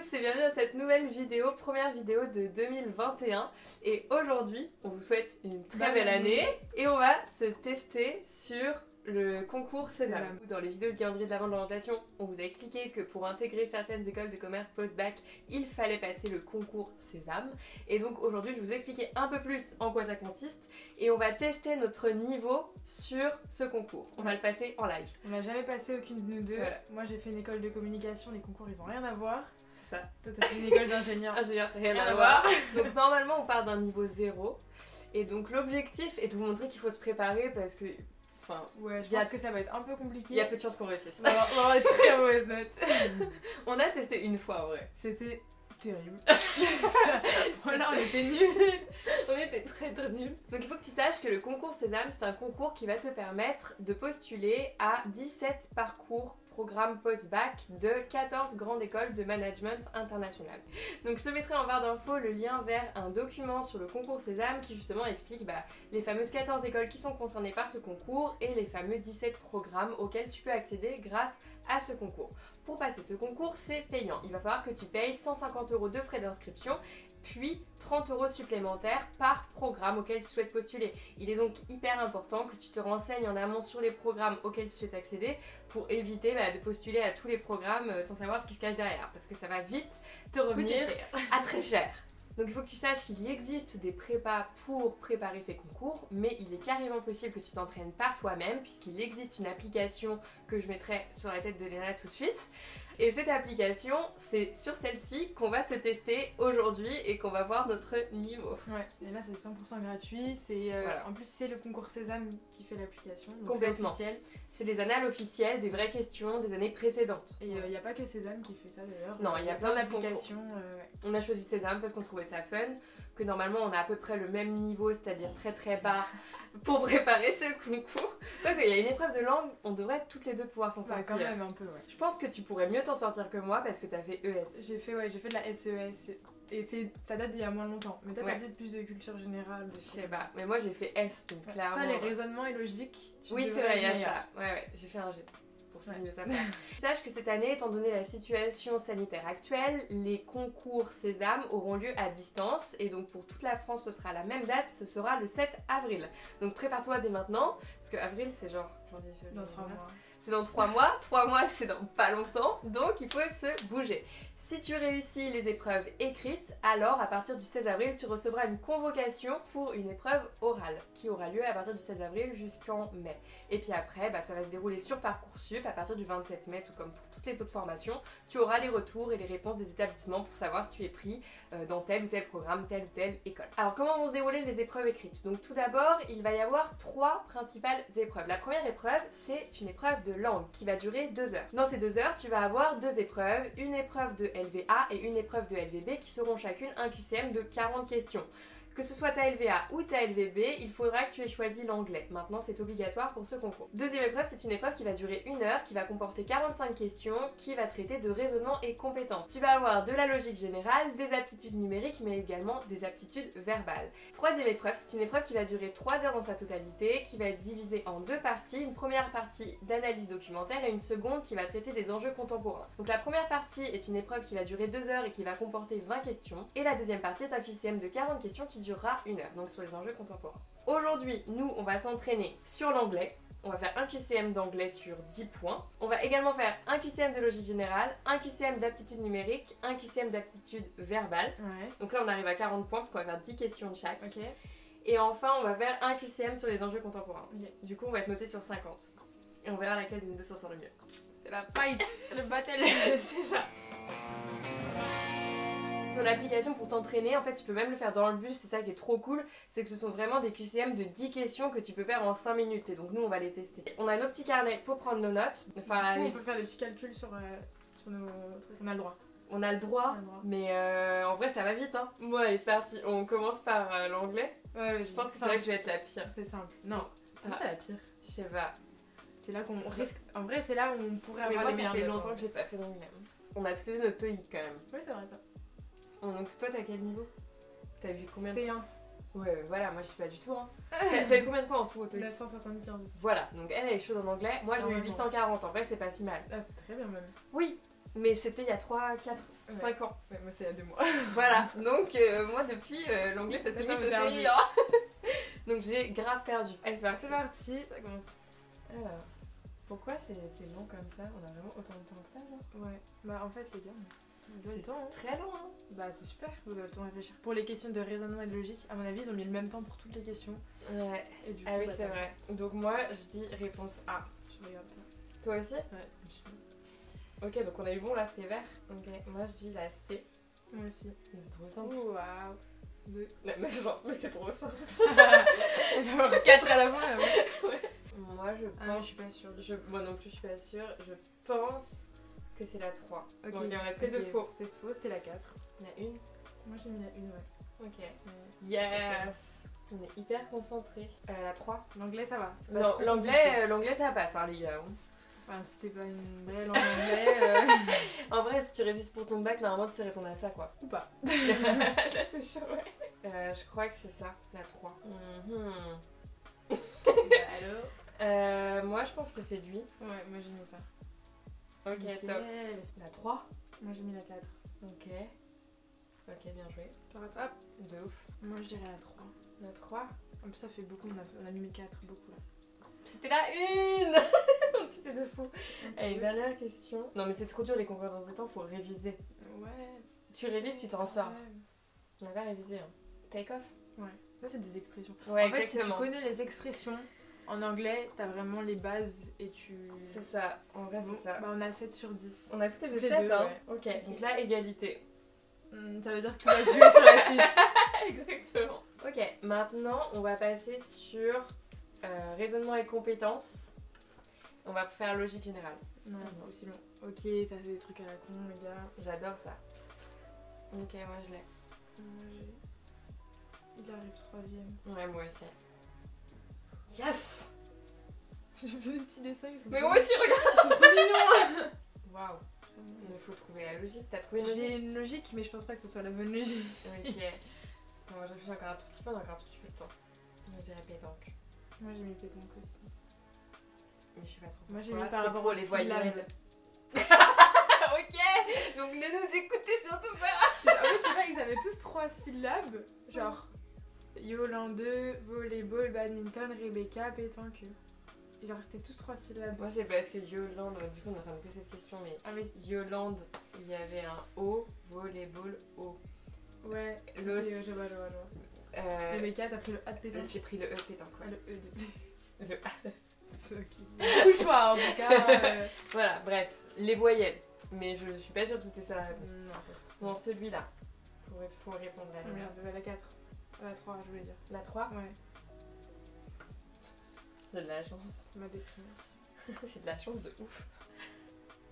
tous et bienvenue dans cette nouvelle vidéo, première vidéo de 2021. Et aujourd'hui, on vous souhaite une très belle année et on va se tester sur le concours Sésame. Dans les vidéos de calendrier de l'Avent de l'orientation, on vous a expliqué que pour intégrer certaines écoles de commerce post-bac, il fallait passer le concours Sésame. Et donc aujourd'hui, je vais vous expliquer un peu plus en quoi ça consiste et on va tester notre niveau sur ce concours. On va le passer en live. On n'a jamais passé aucune de nous deux. Voilà. Moi j'ai fait une école de communication, les concours ils ont rien à voir. C'est ça. Toi t'as fait une école d'ingénieur. Ingénieur, rien à voir. Donc normalement on part d'un niveau 0. Et donc l'objectif est de vous montrer qu'il faut se préparer parce que... Enfin, ouais, je pense que ça va être un peu compliqué. Il y a peu de chances qu'on réussisse. On va avoir des très mauvaises notes. On a testé une fois en vrai. C'était terrible. Voilà, on était nuls. On était très nuls. Donc il faut que tu saches que le concours Sésame, c'est un concours qui va te permettre de postuler à 17 parcours programme post-bac de 14 grandes écoles de management international. Donc je te mettrai en barre d'infos le lien vers un document sur le concours Sésame qui justement explique les fameuses 14 écoles qui sont concernées par ce concours et les fameux 17 programmes auxquels tu peux accéder grâce à ce concours. Pour passer ce concours, c'est payant. Il va falloir que tu payes 150 € de frais d'inscription puis 30 € supplémentaires par programme auquel tu souhaites postuler. Il est donc hyper important que tu te renseignes en amont sur les programmes auxquels tu souhaites accéder pour éviter de postuler à tous les programmes sans savoir ce qui se cache derrière parce que ça va vite te revenir à très cher. Donc il faut que tu saches qu'il existe des prépas pour préparer ces concours, mais il est carrément possible que tu t'entraînes par toi-même puisqu'il existe une application que je mettrai sur la tête de Léna tout de suite. Et cette application, c'est sur celle-ci qu'on va se tester aujourd'hui et qu'on va voir notre niveau. Ouais, et là c'est 100% gratuit, voilà. En plus c'est le concours Sésame qui fait l'application, donc complètement. c'est officiel. C'est les annales officielles des vraies questions des années précédentes. Et il n'y a pas que Sésame qui fait ça d'ailleurs. Non, il y a plein d'applications. On a choisi Sésame parce qu'on trouvait ça fun, que normalement on a à peu près le même niveau, c'est-à-dire très très bas pour préparer ce concours. Donc il y a une épreuve de langue, on devrait toutes les deux pouvoir s'en sortir. Quand même un peu, ouais. Je pense que tu pourrais mieux t'en sortir que moi parce que t'as fait ES. J'ai fait de la SES et ça date d'il y a moins longtemps. Mais toi t'as peut-être plus de culture générale. Je sais pas, mais moi j'ai fait S donc clairement. Toi les raisonnements et logique, oui c'est vrai, il y a ça. Ouais, j'ai fait un G. Sache que cette année, étant donné la situation sanitaire actuelle, les concours Sésame auront lieu à distance et donc pour toute la France ce sera la même date, ce sera le 7 avril. Donc prépare-toi dès maintenant, parce que avril c'est genre janvier, février, dans 3 mois. C'est dans 3 mois, 3 mois c'est dans pas longtemps, donc il faut se bouger. Si tu réussis les épreuves écrites, alors à partir du 16 avril, tu recevras une convocation pour une épreuve orale qui aura lieu à partir du 16 avril jusqu'en mai. Et puis après, ça va se dérouler sur Parcoursup à partir du 27 mai, tout comme pour toutes les autres formations. Tu auras les retours et les réponses des établissements pour savoir si tu es pris dans tel ou tel programme, telle ou telle école. Alors comment vont se dérouler les épreuves écrites? Donc tout d'abord, il va y avoir 3 principales épreuves. La première épreuve, c'est une épreuve de langue qui va durer 2 heures. Dans ces 2 heures, tu vas avoir 2 épreuves, une épreuve de LVA et une épreuve de LVB qui seront chacune un QCM de 40 questions. Que ce soit ta LVA ou ta LVB, il faudra que tu aies choisi l'anglais. Maintenant, c'est obligatoire pour ce concours. Deuxième épreuve, c'est une épreuve qui va durer 1 heure, qui va comporter 45 questions, qui va traiter de raisonnement et compétences. Tu vas avoir de la logique générale, des aptitudes numériques, mais également des aptitudes verbales. Troisième épreuve, c'est une épreuve qui va durer 3 heures dans sa totalité, qui va être divisée en 2 parties. Une première partie d'analyse documentaire et une seconde qui va traiter des enjeux contemporains. Donc la première partie est une épreuve qui va durer 2 heures et qui va comporter 20 questions. Et la deuxième partie est un QCM de 40 questions qui durera 1 heure, donc sur les enjeux contemporains. Aujourd'hui, nous, on va s'entraîner sur l'anglais. On va faire un QCM d'anglais sur 10 points. On va également faire un QCM de logique générale, un QCM d'aptitude numérique, un QCM d'aptitude verbale. Ouais. Donc là, on arrive à 40 points parce qu'on va faire 10 questions de chaque. Okay. Et enfin, on va faire un QCM sur les enjeux contemporains. Okay. Du coup, on va être noté sur 50. Et on verra laquelle de nous deux s'en sort le mieux. C'est la fight, le battle, c'est ça. Sur l'application pour t'entraîner, en fait tu peux même le faire dans le bus, c'est ça qui est trop cool, c'est que ce sont vraiment des QCM de 10 questions que tu peux faire en 5 minutes et donc nous on va les tester. On a nos petits carnets pour prendre nos notes. Enfin, on peut faire des petits calculs sur nos trucs, on a le droit. On a le droit, mais en vrai ça va vite hein. Bon allez c'est parti, on commence par l'anglais. Ouais, je pense que c'est là que je vais être la pire. C'est simple. Non, comment c'est la pire? Je sais pas. C'est là qu'on risque, en vrai c'est là où on pourrait avoir les meilleurs. Ça fait longtemps que j'ai pas fait d'anglais. On a tous les deux notre TOEIC quand même. Oui c'est vrai ça. Donc toi t'as quel niveau? T'as eu combien? C1. Ouais voilà, moi je suis pas du tout hein. T'as eu combien de points en tout au TOEIC? 975. Voilà, donc elle est chaude en anglais, moi j'ai eu 840, en vrai c'est pas si mal. Ah c'est très bien même. Oui, Mais c'était il y a 3, 4, Ouais. 5 ans. Ouais, moi c'était il y a 2 mois. Voilà, donc moi depuis l'anglais ça s'est T'as mis perdu. aussi. Hein. Donc j'ai grave perdu. Allez, c'est parti. C'est parti, ça commence. Alors, pourquoi c'est long comme ça? On a vraiment autant de temps que ça, genre? Ouais, bah en fait les gars, on a le C'est temps. Hein. très long, hein? Bah c'est super, vous avez le temps de réfléchir. Pour les questions de raisonnement et de logique, à mon avis, ils ont mis le même temps pour toutes les questions. Ouais. Et du Ah coup, oui, bah, c'est t'as vrai. Donc moi, je dis réponse A. Je regarde pas. Toi aussi? Ouais, je me suis mis. Ok, donc on a eu bon, là c'était vert. Ok, moi je dis la C. Moi aussi. Mais c'est trop simple. Oh, waouh. 2. Mais genre, mais c'est trop simple. Genre 4 à la fin. Là, ouais. Moi je Ah, mais je pense... suis pas sûre. Moi non plus, je suis pas sûre. Je pense que c'est la 3. Ok, Donc il y en a peut-être ok, deux faux. C'est faux, c'était la 4. Il y en a une. Moi j'ai mis la 1, ouais. Ok. Yes! On est hyper concentrés. La 3. L'anglais ça va. C'est pas Non, trop compliqué. l'anglais ça passe, hein, les gars. Enfin, c'était pas une vraie langue anglais. En vrai, si tu révises pour ton bac, normalement tu sais répondre à ça, quoi. Ou pas. Là, c'est chaud, ouais. Je crois que c'est ça, la 3. Bah, alors. Moi, je pense que c'est lui. Ouais, moi j'ai mis ça. Ok, Nickel. top. La 3. Moi j'ai mis la 4. Ok. Ok, bien joué. Je rattrape. De ouf. Moi je dirais la 3. La 3. En plus ça fait beaucoup, on a mis 4 beaucoup là. C'était la 1. Petit de fou. Allez, dernière question. Non, mais c'est trop dur les concours dans ce temps, faut réviser. Ouais. Si tu révises, tu t'en sors. Ouais. On avait révisé, hein. Take off. Ouais. Ça c'est des expressions. Ouais, En fait, si tu exactement. connais les expressions en anglais, t'as vraiment les bases et tu. C'est ça, en vrai, Bon, c'est ça. bah on a 7 sur 10. On a toutes les Toutes deux les 7, deux, hein. ouais. Ok, donc là, égalité. Ça veut dire que tu vas se jouer sur la suite. Exactement. Ok, maintenant, on va passer sur raisonnement et compétences. On va faire logique générale. Non, Ah, c'est bon. aussi long. Ok, ça c'est des trucs à la con, les gars. J'adore ça. Ok, moi je l'ai. Moi j'ai. Il arrive 3ème. Ouais, moi aussi. Yes! Je fais des petits dessins, ils sont Mais trop- moi aussi, regarde! ils sont trop mignons. Waouh! Il faut trouver la logique. T'as trouvé une J'ai logique? une logique, mais je pense pas que ce soit la bonne logique. Ok. Attends, moi je réfléchis encore un tout petit peu, on a encore un tout petit peu de temps. Moi je dirais pétanque. Moi j'ai mis pétanque aussi. Mais je sais pas trop. Moi j'ai Voilà, mis par c'était rapport pour aux les syllabes. voyelles. Ok! Donc ne nous écoutez surtout pas! En fait, je sais pas, ils avaient tous 3 syllabes. Genre Yolande, volleyball, badminton, Rebecca, pétanque. Et genre c'était tous 3 syllabes. Moi c'est parce que Yolande, du coup on est en train de poser cette question, mais Avec. Yolande, il y avait un O, volleyball, O. Ouais, L'autre, ok, je vois. euh, Rebecca, t'as pris le A de pétanque. j'ai pris le E pétanque. Ah, Ouais. le E de. Le A. C'est ok. Beaucoup de choix en tout cas. Voilà, bref, les voyelles. Mais je suis pas sûre que c'était ça la réponse. Non, pas forcément. Non, celui-là. Faut répondre là. Ah, merde, la 4. La 3, je voulais dire. La 3, Ouais, j'ai de la chance. ça m'a déprimée. J'ai de la chance de ouf.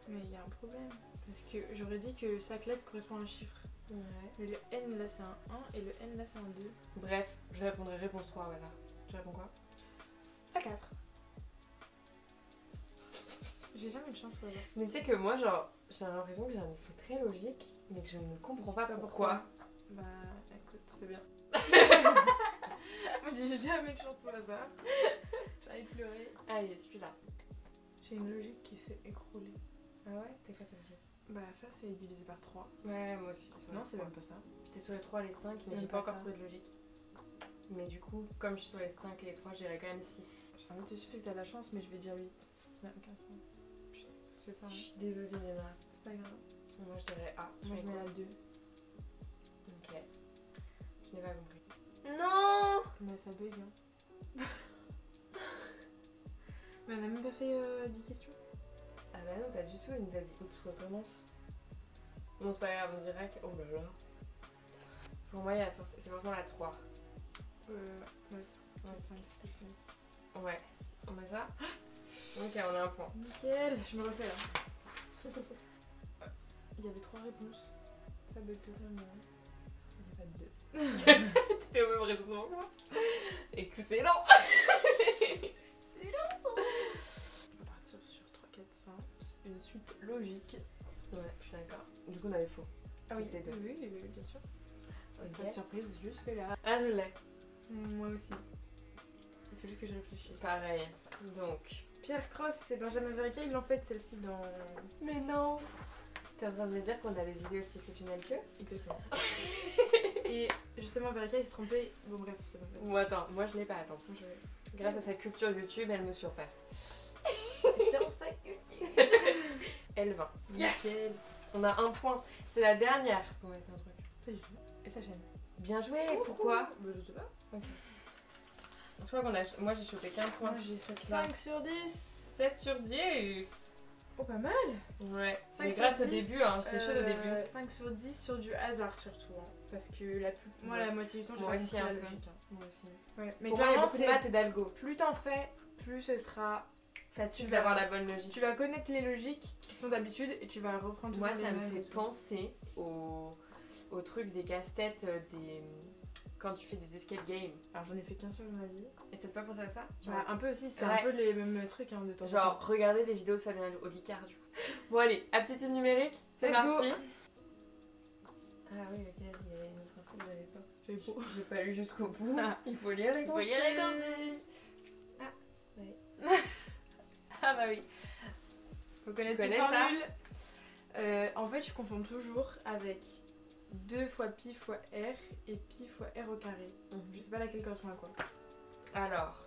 Mais il y a un problème. Parce que j'aurais dit que chaque lettre correspond à un chiffre. Ouais. Mais le N là c'est un 1 et le N là c'est un 2. Bref, je répondrai réponse 3 au hasard. Tu réponds quoi? La 4. J'ai jamais de chance au hasard. Mais tu sais que moi, genre, j'ai l'impression que j'ai un esprit très logique, mais que je ne comprends pas pourquoi. Bah écoute, c'est bien. Moi j'ai jamais de chance au hasard. J'ai envie de pleurer. Allez, celui-là. J'ai une logique qui s'est écroulée. Ah ouais, c'était quoi ta logique? Bah ça c'est divisé par 3. Ouais, moi aussi, j'étais sur Non les c'est 3. même pas ça. J'étais sur les 3, les 5, C'est mais j'ai même pas pas encore ça. trouvé de logique. Mais du coup, comme je suis sur les 5 et les 3, j'irais quand même 6. J'ai envie de te suivre parce que t'as la chance mais je vais dire 8. Ça n'a aucun sens. Putain, ça se fait pas. Je suis désolée, Léna. C'est pas grave. Moi, je dirais A. Moi je mets la 2. Ok. Je n'ai pas compris. Non! Mais ça bug hein. Mais on a même pas fait 10 questions. Ah bah non, pas du tout. Il nous a dit oups, recommence. Non, c'est pas grave, on dirait que. Oh là là. Pour moi, c'est forcément la 3. Ouais, 5, 6. Ouais. On met ça? Ok, on a un point. Nickel, je me refais là. Il y avait 3 réponses. Ça bug totalement. Il n'y a pas de 2. T'étais au même raisonnement que moi. Excellent! On va partir sur 3, 4, 5. Une suite logique. Ouais, je suis d'accord. Du coup, on avait faux. Ah oui, Toutes les deux. oui, bien sûr. Ok. Pas de surprise jusque là. Ah, je l'ai. Moi aussi. Il faut juste que je réfléchisse. Pareil. Donc. Pierre Cross et Benjamin Verica, ils l'ont fait celle-ci dans. Mais non! T'es en train de me dire qu'on a des idées aussi exceptionnelles qu'eux? Exactement. Et justement, Verika, il s'est trompé. Bon, bref, c'est bon. Ou attends, moi je l'ai pas, attends. Grâce à sa culture YouTube, elle me surpasse. Tiens, ça, L20. Yes. Nickel. On a un point. C'est la dernière. Faut mettre un truc. Pas du tout. Et sa chaîne. Bien joué. Pourquoi? Bah, je sais pas. Ok. Je crois qu'on a... Moi j'ai chopé qu'un point. Moi, j'ai cette là. 5 sur 10. 7 sur 10. Oh, pas mal. Ouais. 5 Mais sur grâce au 10, début, hein. J'étais chaude au début. 5 sur 10 sur du hasard surtout. Hein. Parce que moi, Ouais. la moitié du temps, j'ai Moi pas aussi compris la un peu. logique. Hein. Moi aussi. Ouais. Mais Pour moi, il y a clairement, beaucoup de c'est maths et d'algo. plus t'en fais, plus ce sera Facile Tu d'avoir vas- la bonne logique. Tu vas connaître les logiques qui sont d'habitude et tu vas reprendre Moi, toujours ça les me mêmes fait et tout. penser au truc des casse-têtes, quand tu fais des escape games. Alors j'en ai fait qu'un seul de ma vie. Et ça te fait penser à ça? Bah, un peu aussi, c'est Ouais. un peu les mêmes trucs hein, de temps en temps. Genre, regardez les vidéos de Fabien Olicard du coup. Bon allez, aptitude numérique, c'est Let's go. parti. Ah oui, ok, il y avait une autre info que j'avais pas. J'ai pas lu jusqu'au bout. Il faut lire les consignes. Ah, oui. Ah bah oui. Faut connaître connais ces ça formules. En fait, je confonds toujours avec 2 fois pi fois r et pi fois r au carré. Je sais pas laquelle correspond à quoi. Alors,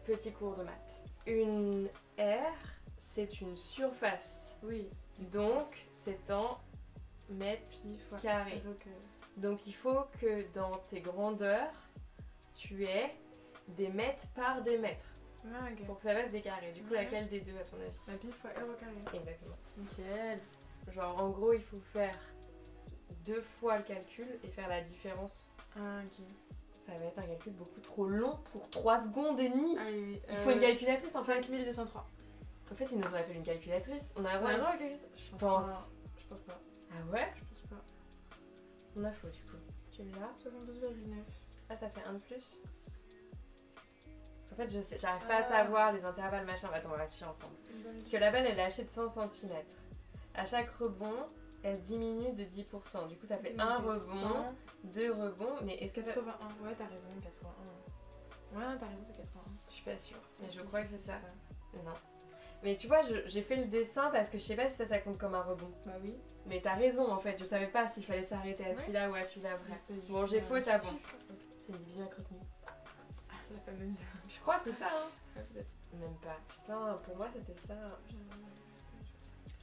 petit cours de maths. Une R, c'est une surface. Oui, Donc, c'est en mètres pi fois carrés. r au carré. Donc, il faut que dans tes grandeurs, tu aies des mètres par des mètres. Ah, ok. Pour que ça fasse des carrés. Du coup, Ouais. laquelle des deux, à ton avis? Bah, pi fois r au carré. Exactement. Nickel. Genre, en gros, il faut faire 2 fois le calcul et faire la différence. Ah, ok. Ça va être un calcul beaucoup trop long pour 3 secondes et demie. Ah oui, oui. Il faut une calculatrice en fait. 5203. En fait, il nous aurait fallu une calculatrice. On a On a le vraiment. droit à calculer ça? Je pense. Je pense pas. Ah ouais? Je pense pas. On a faux du coup. Tu l'as? 72,9. Ah, t'as fait un de plus? En fait, je sais, j'arrive pas à savoir les intervalles machin. Attends, on va réfléchir ensemble. Parce que la balle, elle est hachée de 100 cm. À chaque rebond, elle diminue de 10%. Du coup, ça fait un rebond, 2 rebonds. Mais est-ce que ça. 81. Ouais, t'as raison, 81. Ouais, non, t'as raison, c'est 81. Je suis pas sûre. Mais Si, je si, crois que si, c'est ça. ça. Non. Mais tu vois, j'ai fait le dessin parce que je sais pas si ça compte comme un rebond. Bah oui. Mais t'as raison en fait, je savais pas s'il fallait s'arrêter à celui-là ou à celui-là après. Bon, j'ai faux, t'as bon. C'est une division avec retenue. La fameuse. Je crois que c'est ça, hein. Ouais, peut-être. Même pas. Putain, pour moi c'était ça.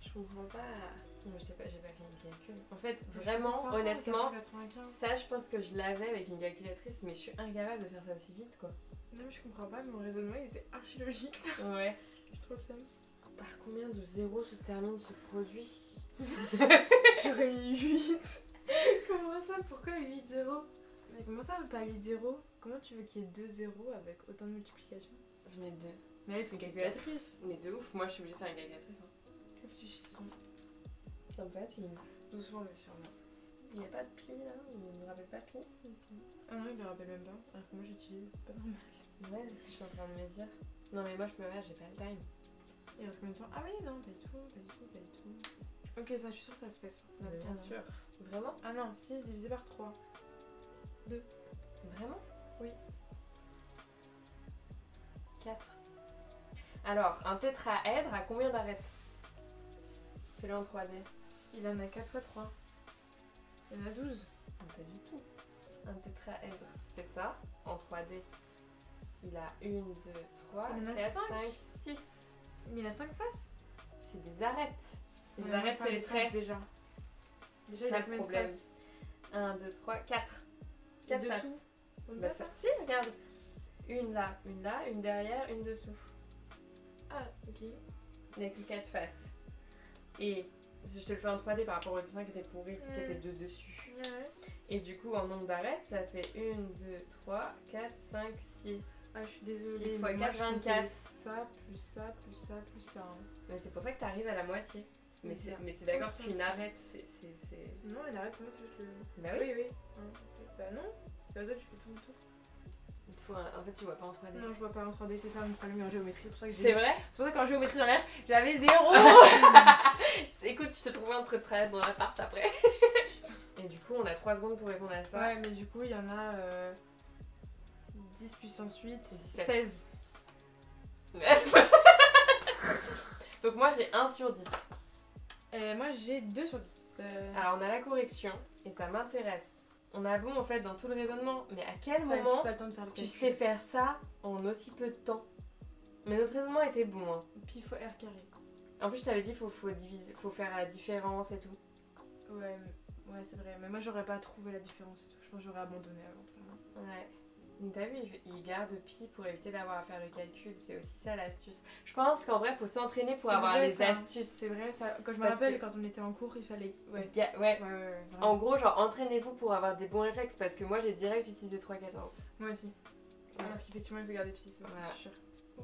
Je comprends pas. Non, j'ai pas fini le calcul. En fait, vraiment, 500, honnêtement, 495. ça je pense que je l'avais avec une calculatrice, mais je suis incapable de faire ça aussi vite quoi. Non, mais je comprends pas, mon raisonnement il était archi logique. Ouais. Je trouve le seum. Par combien de zéros se termine ce produit? J'aurais mis 8. Comment ça? Pourquoi 8 zéros? Mais comment ça, pas 8 zéros? Comment tu veux qu'il y ait 2 zéros avec autant de multiplication? Je mets 2. Mais elle fait une C'est calculatrice. Mais de ouf, moi je suis obligée de faire une calculatrice. Hein. Réfléchissons. Ça me fatigue. Doucement, mais sûrement. Il n'y a pas de pi là? Il me rappelle pas pi? Si, si. Ah non, il le rappelle même pas. Alors que moi j'utilise, c'est pas normal. Ouais, c'est ce que je suis en train de me dire. Non mais moi je peux pas, j'ai pas le time. Il reste combien de temps? Ah oui, non, pas du tout, pas du tout, pas du tout. Ok, ça, je suis sûre que ça se fait ça. Non, Bien non. sûr. Vraiment? Ah non, 6 divisé par 3. Vraiment? Oui. 4. Alors, un tétraèdre a combien d'arêtes? Fais-le en 3D. Il en a 4 fois 3. Il en a 12. Pas du tout. Un tétraèdre, c'est ça, en 3D. Il a 1, 2, 3, Il en a 4, 5. 5, 6. Mais il a 5 faces. C'est des arêtes. Les Ouais, arêtes, enfin, c'est les traits. faces déjà. Déjà, il Ça, a le combien de problème. faces? 1, 2, 3, 4. Et 4 dessous faces. On Bah passe ça, ça si, regarde. Une là, une derrière, une dessous. Ah, ok. Il n'y a que 4 faces. Et je te le fais en 3D par rapport au dessin qui était pourri, qui était de dessus. Ouais. Et du coup, en nombre d'arêtes, ça fait 1, 2, 3, 4, 5, 6. Ah, je suis désolée. 6 fois mais moi, 4, je comptais 24. Ça, plus ça, plus ça, plus ça. Hein. Mais c'est pour ça que tu arrives à la moitié. Mais C'est ça. c'est d'accord Ok, qu'une ça. arête, c'est. Non, il arrête, moi, c'est juste le. Bah oui. Oui. Hein. Bah non, c'est à toi, tu fais tout le tour. Il te faut en fait, tu vois pas en 3D. Non, je vois pas en 3D, c'est ça mon problème en géométrie. C'est pour ça que C'est vrai? C'est pour ça qu'en géométrie dans l'air, j'avais 0. Écoute, je te trouverai un trait dans l'appart après. Et du coup, on a 3 secondes pour répondre à ça. Ouais, mais du coup, il y en a 10 puissance 8, 17. 16. Donc moi, j'ai 1 sur 10. Moi j'ai 2 sur 10. Alors on a la correction et ça m'intéresse. On a bon en fait dans tout le raisonnement, mais à quel Pas moment le temps de faire le tu calcul. sais faire ça en aussi peu de temps? Mais notre raisonnement était bon. Hein. Pi fois R carré. En plus je t'avais dit faut diviser, faut faire la différence et tout. Ouais, c'est vrai. Mais moi j'aurais pas trouvé la différence et tout. Je pense que j'aurais abandonné avant. Ouais. Donc t'as vu, il garde pi pour éviter d'avoir à faire le calcul. C'est aussi ça l'astuce. Je pense qu'en vrai faut s'entraîner pour C'est avoir vrai, les ça. astuces. C'est vrai ça. Quand je me Parce rappelle, que- quand on était en cours, il fallait. Ouais. Ouais. Vraiment. En gros, genre entraînez-vous pour avoir des bons réflexes parce que moi j'ai direct utilisé 3,14. Moi aussi. Alors qu'effectivement, il faut garder pi, ça Voilà. c'est sûr.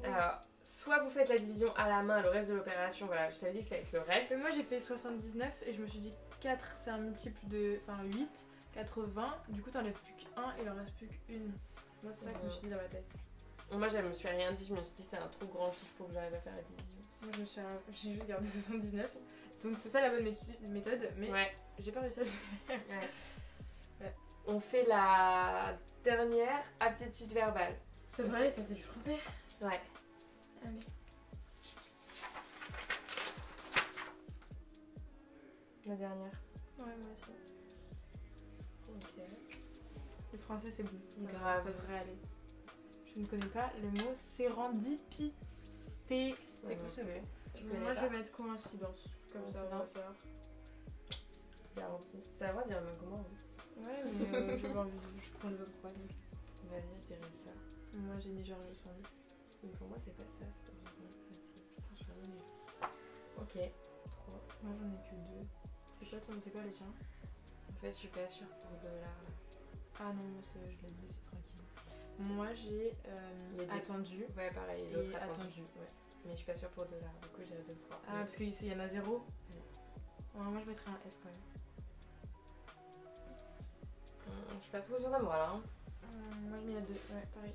Alors, soit vous faites la division à la main, le reste de l'opération, voilà, je t'avais dit que c'est avec le reste. Mais moi j'ai fait 79 et je me suis dit 4 c'est un multiple de. Enfin 8, 80. Du coup t'enlèves plus qu'un et il en reste plus qu'une. Moi c'est ça que je me suis dit dans ma tête. Moi je me suis rien dit, je me suis dit c'est un trop grand chiffre pour que j'arrive à faire la division. Moi j'ai juste gardé 79. Donc c'est ça la bonne méthode, mais Ouais. j'ai pas réussi à le faire. Ouais. On fait la dernière aptitude verbale. Ça devrait aller, ça c'est du français. Ouais. Allez. La dernière. Ouais, moi aussi. Ok. Le français c'est bon. Grave. Ça devrait aller. Je ne connais pas le mot sérendipité. C'est quoi ce mot? Tu Mais connais moi pas je vais mettre coïncidence. Comme ça, on va savoir. Garantie. T'as le droit de dire même comment. Hein. Ouais, mais j'ai pas envie de. Je comprends pas pourquoi. Donc. Vas-y, je dirais ça. Moi j'ai mis Georges Sand. Mais pour moi c'est pas ça, c'est pas si. Putain, je suis un nul. Ok. 3. Moi j'en ai que 2. C'est quoi les tiens? En fait, je suis pas sûre pour $, là. Ah non, moi je l'ai laissé tranquille. Moi j'ai Il y a des- attendu Ouais, pareil, et l'autre attendu. Ouais. Mais je suis pas sûre pour $. Du coup, j'irai 2 ou 3. Ah, parce qu'il y en a 0. Ouais, moi je mettrais un S quand même. Je suis pas trop sûre de moi là. Hein. Moi je mets la 2. Ouais, pareil.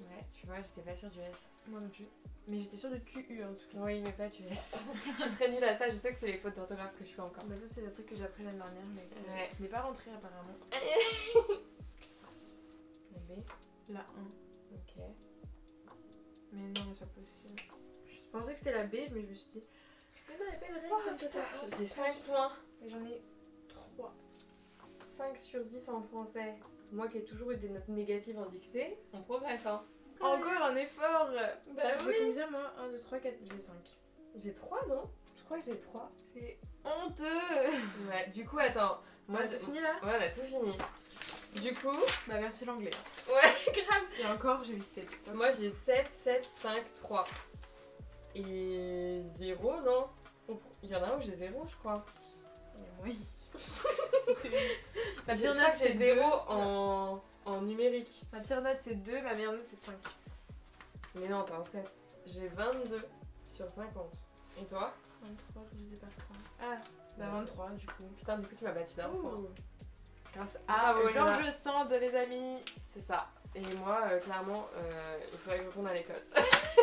Ouais, tu vois, j'étais pas sûre du S. Moi non plus. Mais j'étais sûre de QU en tout cas. Oui, mais pas du S. Je suis très nulle à ça, je sais que c'est les fautes d'orthographe que je fais encore. Bah, ça c'est un truc que j'ai appris l'année dernière, mais Ouais. qui n'est pas rentré apparemment. La B. La 1. Ok. Mais non, c'est pas possible. Je pensais que c'était la B, mais je me suis dit. Mais non, il n'y a pas de règle comme ça. J'ai 5 points. Mais j'en ai 3. 5 sur 10 en français. Moi qui ai toujours eu des notes négatives en dictée, on progresse hein. Encore un effort. Bah J'ai combien moi 1, 2, 3, 4. J'ai 5. J'ai 3 non? Je crois que j'ai 3. C'est honteux. Ouais, du coup, attends. Moi, T'as fini là? Ouais, on a tout fini. Du coup, Bah merci l'anglais. ouais, grave. Et encore, j'ai eu 7. Moi j'ai 7, 7, 5, 3. Et 0, non? Il y en a un où j'ai 0, je crois. Oui. Ma pire pire note, note, c'est c'est 0 2. en numérique. Ma pire note c'est 2, ma meilleure note c'est 5. Mais non, t'as un 7. J'ai 22 sur 50. Et toi? 23 divisé par 5. Ah, bah 23 du coup. Putain, du coup, tu m'as battu d'un point. Grâce à Bravo, Léna. Georges Sand, les amis. C'est ça. Et moi, clairement, il faudrait que je retourne à l'école.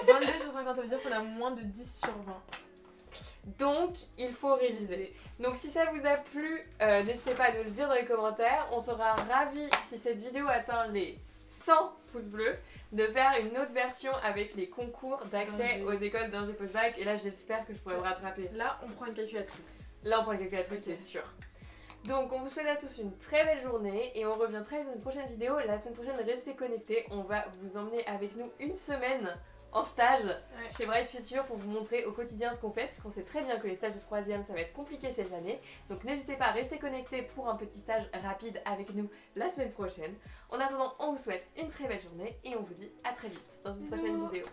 22 sur 50, ça veut dire qu'on a moins de 10 sur 20. Donc, il faut réviser. Donc, si ça vous a plu, n'hésitez pas à nous le dire dans les commentaires. On sera ravis, si cette vidéo atteint les 100 pouces bleus, de faire une autre version avec les concours d'accès aux écoles d'ingé post-bac. Et là, j'espère que je pourrai me rattraper. Là, on prend une calculatrice. Là, on prend une calculatrice, Ok. c'est sûr. Donc, on vous souhaite à tous une très belle journée et on revient très vite dans une prochaine vidéo. La semaine prochaine, restez connectés. On va vous emmener avec nous une semaine en stage chez Bright Future pour vous montrer au quotidien ce qu'on fait, puisqu'on sait très bien que les stages de 3e, ça va être compliqué cette année. Donc, n'hésitez pas à rester connectés pour un petit stage rapide avec nous la semaine prochaine. En attendant, on vous souhaite une très belle journée et on vous dit à très vite dans une prochaine Bisous. vidéo.